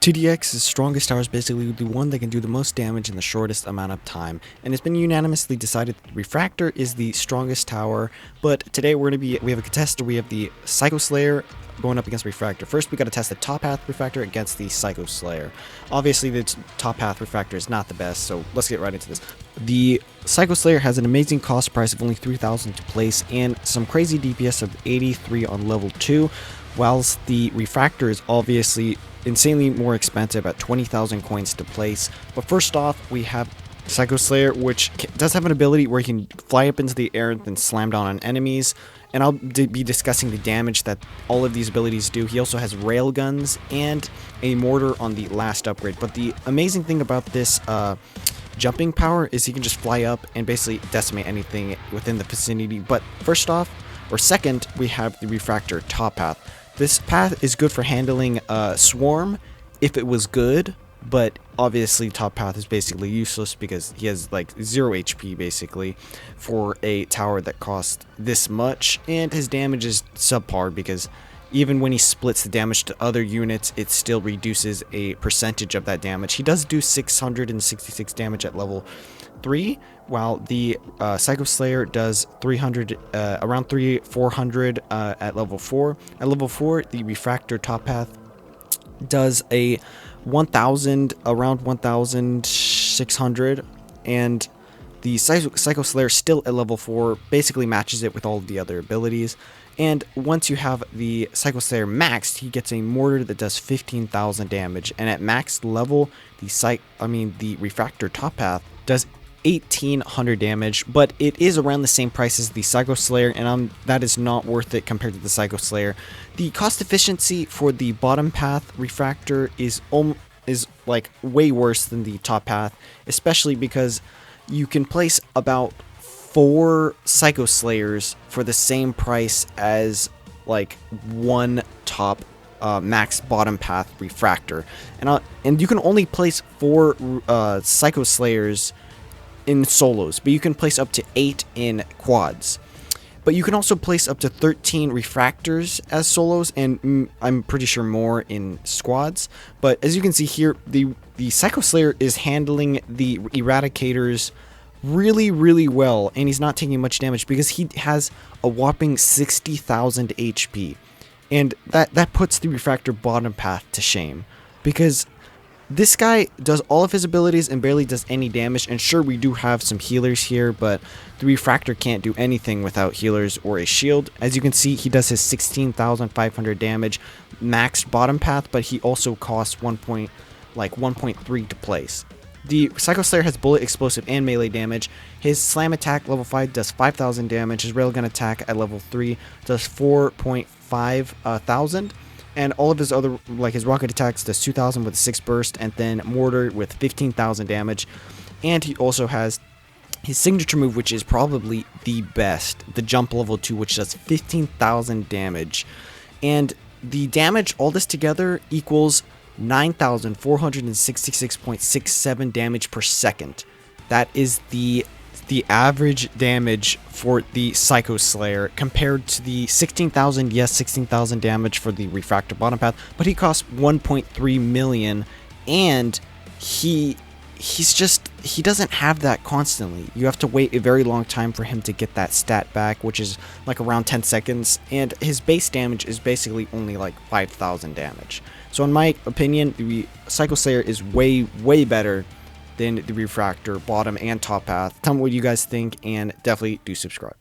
TDX's strongest tower is basically the one that can do the most damage in the shortest amount of time, and it's been unanimously decided that Refractor is the strongest tower. But today we have a contestant. We have the Psycho Slayer going up against Refractor. First, we got to test the top path Refractor against the Psycho Slayer. Obviously, the top path Refractor is not the best, so let's get right into this. The Psycho Slayer has an amazing cost price of only 3,000 to place and some crazy DPS of 83 on level 2, whilst the Refractor is obviously insanely more expensive at 20,000 coins to place. But first off, we have Psycho Slayer, which does have an ability where he can fly up into the air and then slam down on enemies, and I'll be discussing the damage that all of these abilities do. He also has railguns and a mortar on the last upgrade, but the amazing thing about this jumping power is he can just fly up and basically decimate anything within the vicinity. But first off, or second, we have the Refractor top path. This path is good for handling Swarm if it was good, but obviously top path is basically useless because he has like 0 HP basically for a tower that costs this much, and his damage is subpar because even when he splits the damage to other units, it still reduces a percentage of that damage. He does do 666 damage at level 3, while the Psycho Slayer does 300, around 400 at level 4. At level 4, the Refractor top path does a 1,000, around 1,600, and the Psycho Slayer still at level 4 basically matches it with all of the other abilities. And once you have the Psycho Slayer maxed, he gets a mortar that does 15,000 damage, and at max level, the Refractor top path does 1,800 damage, but it is around the same price as the Psycho Slayer, and that is not worth it compared to the Psycho Slayer. The cost efficiency for the bottom path Refractor is like way worse than the top path, especially because you can place about 4 Psycho Slayers for the same price as like one top max bottom path Refractor, and you can only place 4 Psycho Slayers in solos, but you can place up to 8 in quads. But you can also place up to 13 Refractors as solos, and I'm pretty sure more in squads. But as you can see here, the Psycho Slayer is handling the Eradicators really well, and he's not taking much damage because he has a whopping 60,000 HP, and that puts the Refractor bottom path to shame, because this guy does all of his abilities and barely does any damage. And sure, we do have some healers here, but the Refractor can't do anything without healers or a shield. As you can see, he does his 16,500 damage max bottom path, but he also costs 1.3 to place. The Psycho Slayer has bullet, explosive, and melee damage. His slam attack level 5 does 5,000 damage. His railgun attack at level 3 does 4.5 thousand. And all of his other, like his rocket attacks, does 2,000 with 6 burst, and then mortar with 15,000 damage. And he also has his signature move, which is probably the best, the jump level 2, which does 15,000 damage. And the damage, all this together, equals 9,466.67 damage per second. That is the average damage for the Psycho Slayer compared to the 16,000, yes, 16,000 damage for the Refractor bottom path, but he costs 1.3 million, and he doesn't have that constantly. You have to wait a very long time for him to get that stat back, which is like around 10 seconds, and his base damage is basically only like 5,000 damage. So in my opinion, the Psycho Slayer is way better than the Refractor bottom and top path. Tell me what you guys think, and definitely do subscribe.